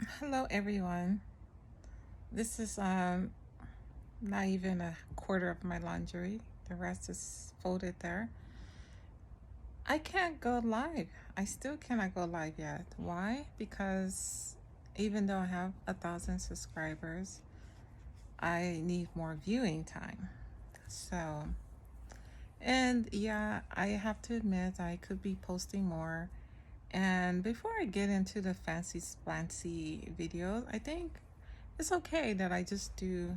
Hello everyone. This is not even a quarter of my laundry. The rest is folded there. I can't go live. I still cannot go live yet. Why? Because even though I have 1,000 subscribers, I need more viewing time. So, and yeah, I have to admit I could be posting more. And before I get into the fancy splancy videos, I think it's okay that I just do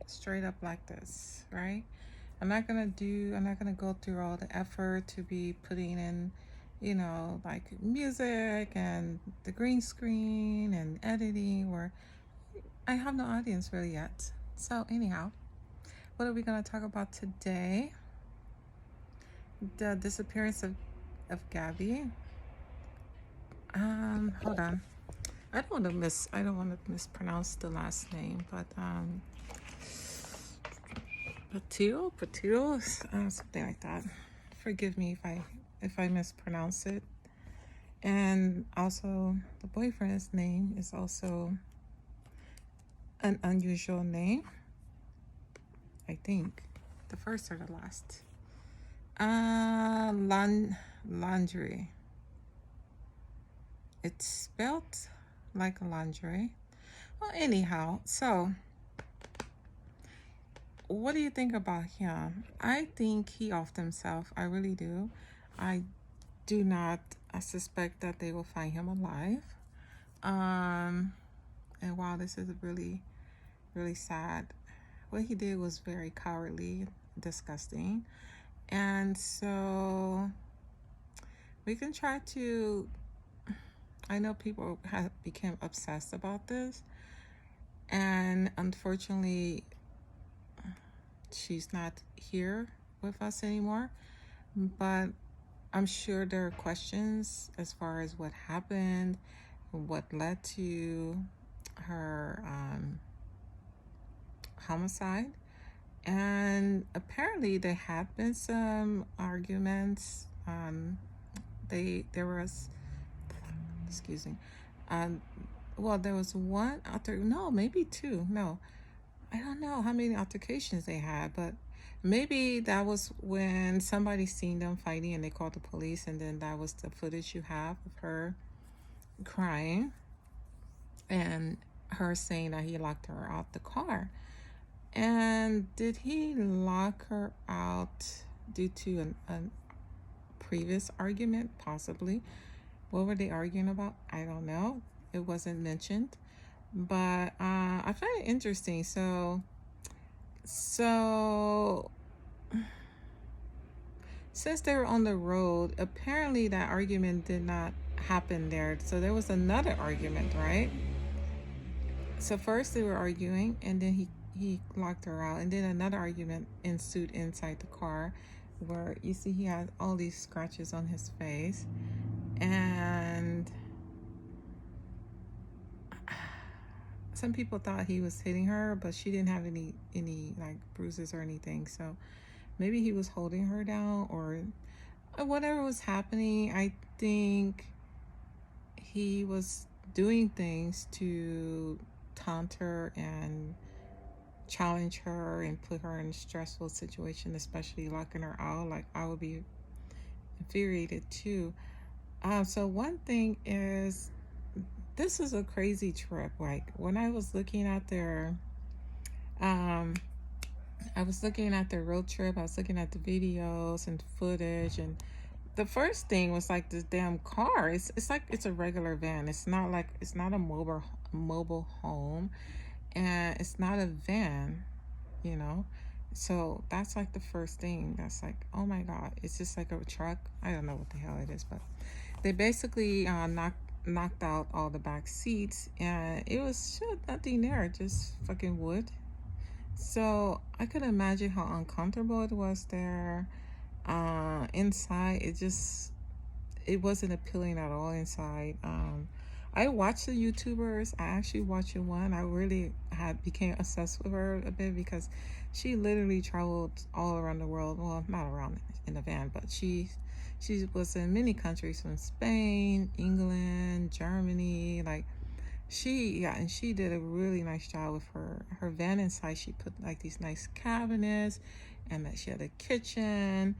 straight up like this, right? I'm not gonna go through all the effort to be putting in, like music and the green screen and editing where I have no audience really yet. So anyhow, what are we gonna talk about today? The disappearance of Gabby. Hold on. I don't want to mispronounce the last name, but Petito, something like that. Forgive me if I mispronounce it. And also, the boyfriend's name is also an unusual name. I think the first or the last. Laundry. It's spelled like laundry. Well, anyhow, so what do you think about him? I think he offed himself. I really do. I do not suspect that they will find him alive. Um, and wow, this is really, really sad. What he did was very cowardly, disgusting. And so we can try to. I know people have become obsessed about this, and unfortunately, she's not here with us anymore. But I'm sure there are questions as far as what happened, what led to her homicide. And apparently, there had been some arguments. There was, excuse me, um, well, there was one no, maybe two, no, I don't know how many altercations they had, but maybe that was when somebody seen them fighting and they called the police, and then that was the footage you have of her crying and her saying that he locked her out the car. And did he lock her out due to a previous argument? Possibly. What were they arguing about? I don't know. It wasn't mentioned. But I find it interesting. So since they were on the road, apparently that argument did not happen there. So there was another argument, right? So first they were arguing, and then he locked her out, and then another argument ensued inside the car, where you see he had all these scratches on his face, and some people thought he was hitting her, but she didn't have any like bruises or anything. So maybe he was holding her down or whatever was happening. I think he was doing things to taunt her and challenge her and put her in a stressful situation, especially locking her out. Like, I would be infuriated too. So one thing is, this is a crazy trip. Like, when I was looking at um, their road trip. I was looking at the videos and footage, and the first thing was like this damn car. It's like it's a regular van. It's not a mobile home, and it's not a van, you know. So that's like the first thing. That's like, oh my god, it's just like a truck. I don't know what the hell it is, but they basically knocked out all the back seats, and it was shit, nothing there, just fucking wood. So I could imagine how uncomfortable it was there. Inside, it wasn't appealing at all inside. I watched the YouTubers. I actually watched one. I really had became obsessed with her a bit because she literally traveled all around the world. Well, not around in a van, but she was in many countries, from Spain, England, Germany, like And she did a really nice job with her van inside. She put like these nice cabinets, and that she had a kitchen.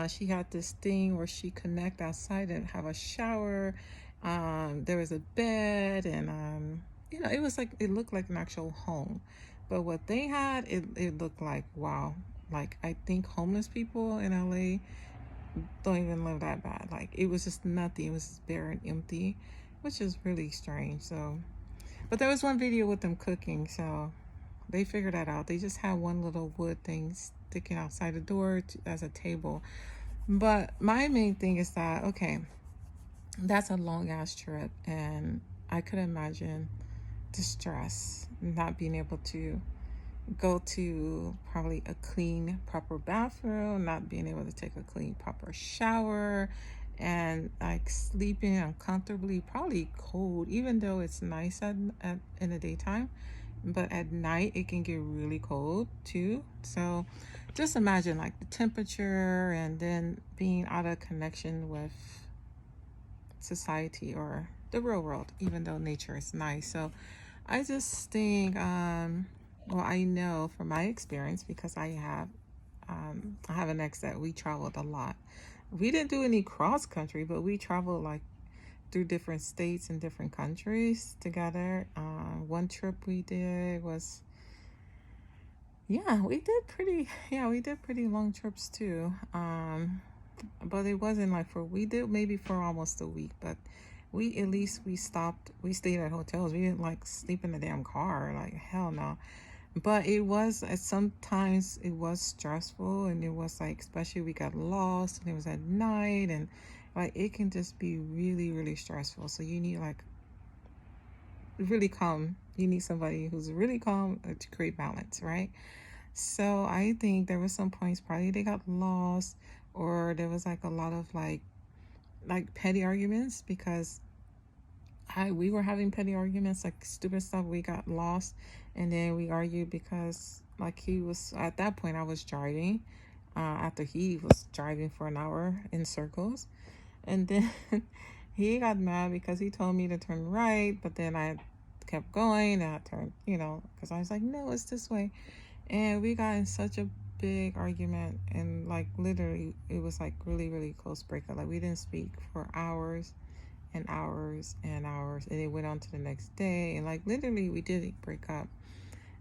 She had this thing where she connect outside and have a shower. There was a bed, and it was like, it looked like an actual home. But what they had, it looked like, wow. Like, I think homeless people in LA don't even live that bad. Like, it was just nothing. It was just bare and empty, which is really strange. So, but there was one video with them cooking, so they figured that out. They just had one little wood thing sticking outside the door as a table. But my main thing is that, okay, that's a long ass trip, and I could imagine the stress, not being able to go to probably a clean, proper bathroom, not being able to take a clean, proper shower, and like sleeping uncomfortably, probably cold, even though it's nice in the daytime. But at night, it can get really cold too. So just imagine like the temperature, and then being out of connection with society or the real world, even though nature is nice. So I just think, well, I know from my experience, because I have an ex that we traveled a lot. We didn't do any cross country, but we traveled like through different states and different countries together. One trip we did was, yeah, we did pretty long trips too. But it wasn't like we did maybe for almost a week, but at least we stayed at hotels. We didn't like sleep in the damn car, like hell no. But it was, sometimes it was stressful, and it was like, especially we got lost and it was at night, and like it can just be really, really stressful. So you need like really calm. You need somebody who's really calm to create balance, right? So I think there was some points probably they got lost, or there was like a lot of like petty arguments, because we were having petty arguments, like stupid stuff. We got lost, and then we argued because like he was, at that point I was driving, after he was driving for an hour in circles, and then he got mad because he told me to turn right, but then I kept going, and I turned, because I was like, no, it's this way. And we got in such a big argument, and like literally it was like really, really close breakup. Like we didn't speak for hours and hours and hours, and it went on to the next day, and like literally we did break up.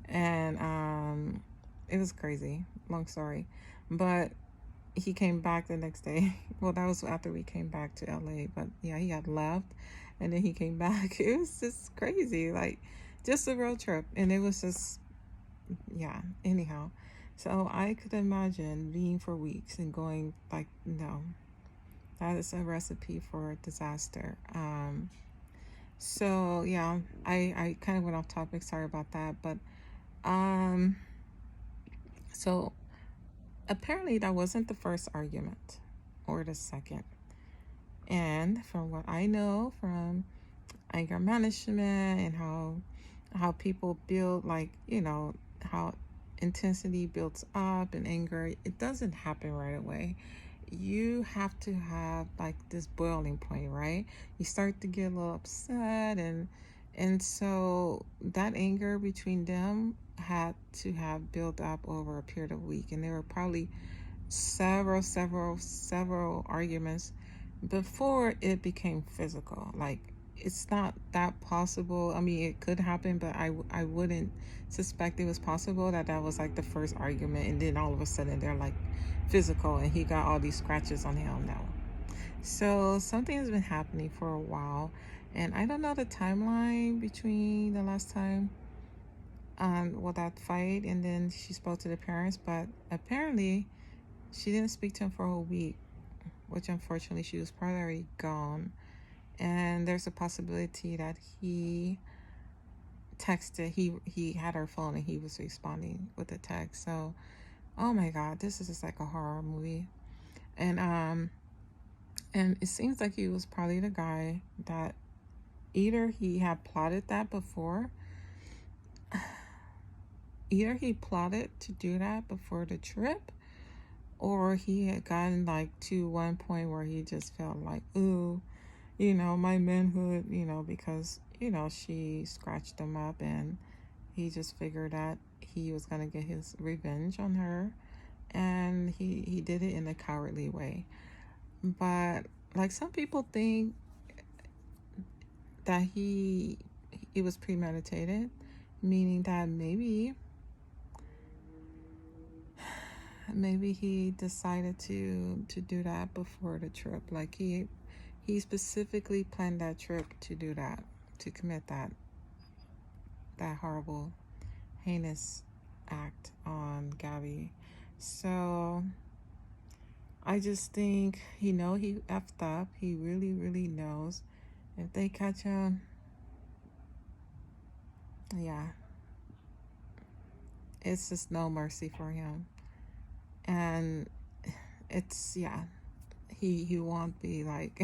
And it was crazy, long story. But he came back the next day. Well, that was after we came back to LA, but yeah, he had left, and then he came back. It was just crazy, like just a road trip, and it was just, yeah, anyhow. So I could imagine being for weeks and going like, no, that is a recipe for disaster. So yeah, I kind of went off topic. Sorry about that. But um, so apparently that wasn't the first argument or the second. And from what I know from anger management, and how people build, like, how intensity builds up, and anger, it doesn't happen right away. You have to have like this boiling point, right? You start to get a little upset, and so that anger between them had to have built up over a period of a week, and there were probably several arguments before it became physical. Like, it's not that possible. I mean, it could happen, but I wouldn't suspect it was possible that was like the first argument, and then all of a sudden they're like physical, and he got all these scratches on him now. So something has been happening for a while, and I don't know the timeline between the last time, well, that fight, and then she spoke to the parents, but apparently she didn't speak to him for a whole week, which unfortunately she was probably already gone. And there's a possibility that he texted, he had her phone, and he was responding with a text. So, oh my god, this is just like a horror movie. And it seems like he was probably the guy that either he had plotted that before, either he plotted to do that before the trip, or he had gotten like to one point where he just felt like, ooh, my manhood, because, she scratched him up, and he just figured that he was going to get his revenge on her. And he did it in a cowardly way. But like some people think that it was premeditated, meaning that maybe he decided to do that before the trip. Like he specifically planned that trip to do that, to commit that horrible, heinous act on Gabby. So I just think he effed up. He really, really knows. If they catch him, yeah, it's just no mercy for him. And it's, yeah, he won't be like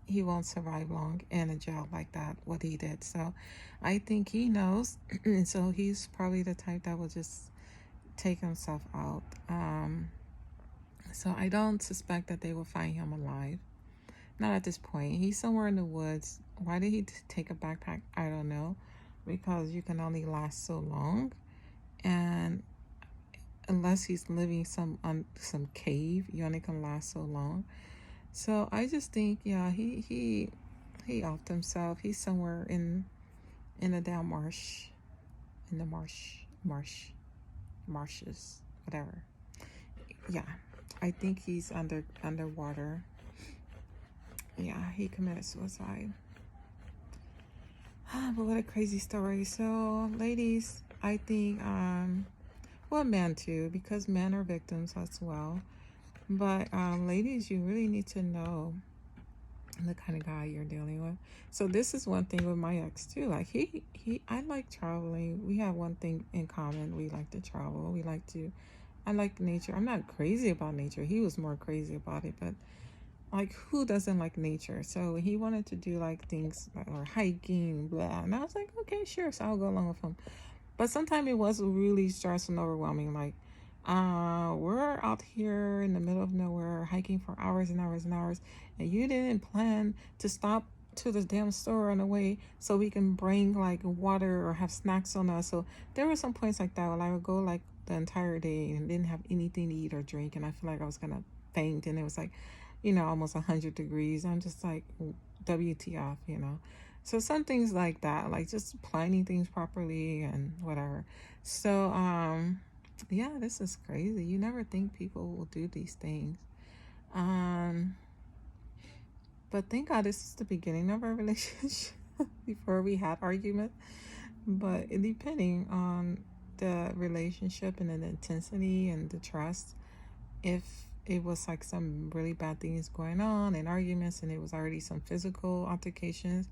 he won't survive long in a jail like that, what he did. So I think he knows. And so he's probably the type that will just take himself out. So I don't suspect that they will find him alive. Not at this point. He's somewhere in the woods. Why did he take a backpack? I don't know. Because you can only last so long. And unless he's living some cave, you only can last so long. So I just think, yeah, he offed himself. He's somewhere in a damn marsh, in the marshes, whatever. Yeah, I think he's underwater. Yeah, he committed suicide. But what a crazy story. So, ladies, I think, well, men too, because men are victims as well. But ladies, you really need to know the kind of guy you're dealing with. So this is one thing with my ex too. Like I like traveling. We have one thing in common. We like to travel. I like nature. I'm not crazy about nature. He was more crazy about it, but like who doesn't like nature? So he wanted to do like things like, or hiking, blah. And I was like, okay, sure. So I'll go along with him. But sometimes it was really stressful and overwhelming. Like, we're out here in the middle of nowhere hiking for hours and hours and hours, and you didn't plan to stop to the damn store on the way so we can bring like water or have snacks on us. So there were some points like that where I would go like the entire day and didn't have anything to eat or drink, and I feel like I was gonna faint, and it was like, almost 100 degrees. I'm just like, WTF. So some things like that, like just planning things properly and whatever. So yeah, this is crazy. You never think people will do these things. Um but thank God this is the beginning of our relationship before we had argument. But depending on the relationship and the intensity and the trust, if it was like some really bad things going on and arguments and it was already some physical altercations,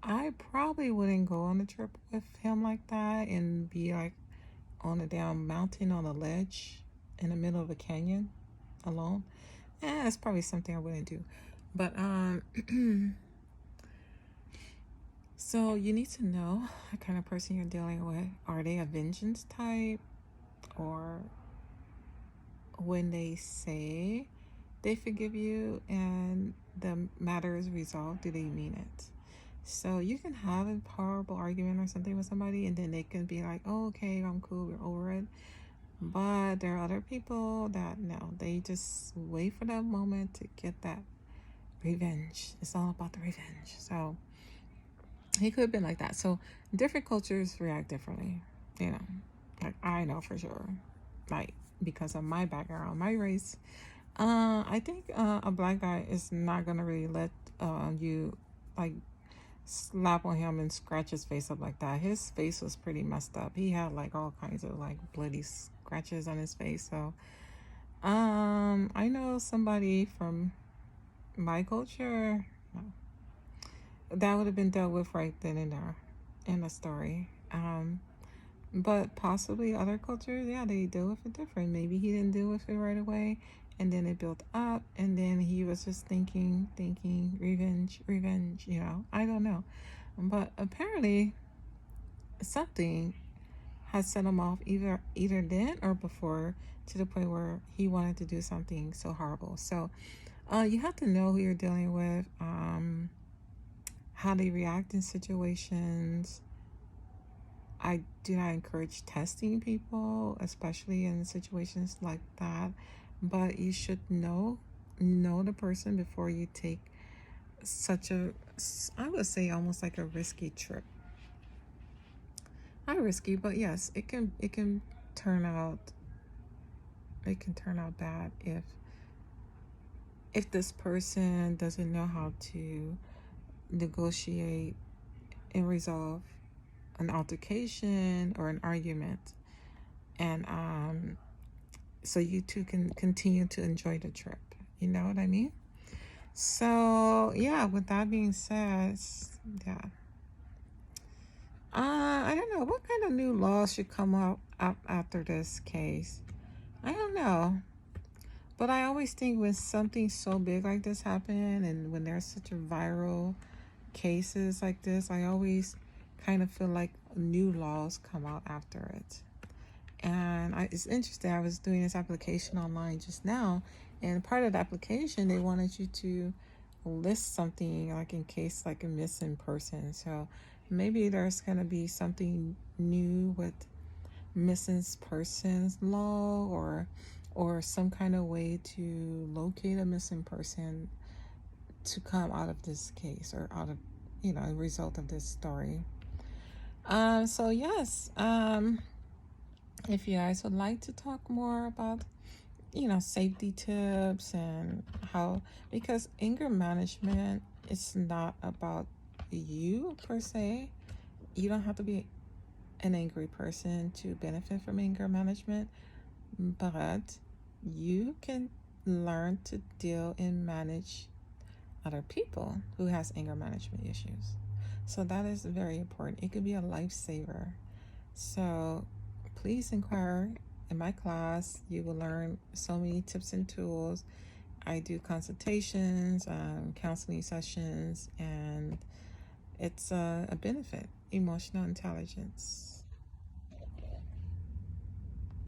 I probably wouldn't go on a trip with him like that and be like on a damn mountain on a ledge in the middle of a canyon alone. That's probably something I wouldn't do. But so you need to know the kind of person you're dealing with. Are they a vengeance type? Or when they say they forgive you and the matter is resolved, do they mean it? So you can have a horrible argument or something with somebody, and then they can be like, oh, okay, I'm cool, we're over it. But there are other people that no, they just wait for that moment to get that revenge. It's all about the revenge. So he could have been like that. So different cultures react differently, like I know for sure, like because of my background, my race. I think a black guy is not gonna really let you like slap on him and scratch his face up like that. His face was pretty messed up. He had like all kinds of like bloody scratches on his face. So I know somebody from my culture that would have been dealt with right then and there in the story. But possibly other cultures, yeah, they deal with it different. Maybe he didn't deal with it right away, and then it built up, and then he was just thinking, revenge. I don't know, but apparently something has set him off either then or before, to the point where he wanted to do something so horrible. So You have to know who you're dealing with, how they react in situations. I do not encourage testing people, especially in situations like that. But you should know the person before you take such a, I would say, almost like a risky trip. Not risky, but yes, it can turn out it can turn out bad if this person doesn't know how to negotiate and resolve an altercation or an argument, and so you two can continue to enjoy the trip. You know what I mean? So yeah, with that being said, yeah, I don't know what kind of new laws should come up after this case. I don't know. But I always think when something so big like this happen, and when there's such a viral cases like this, I always kind of feel like new laws come out after it. And it's interesting. I was doing this application online just now, and part of the application they wanted you to list something like in case like a missing person. So maybe there's gonna be something new with missing persons law, or some kind of way to locate a missing person to come out of this case, or out of, a result of this story. So yes, if you guys would like to talk more about, safety tips and how, because anger management is not about you per se. You don't have to be an angry person to benefit from anger management, but you can learn to deal and manage other people who has anger management issues. So that is very important. It could be a lifesaver. So please inquire in my class. You will learn so many tips and tools. I do consultations, counseling sessions, and it's a benefit. Emotional intelligence.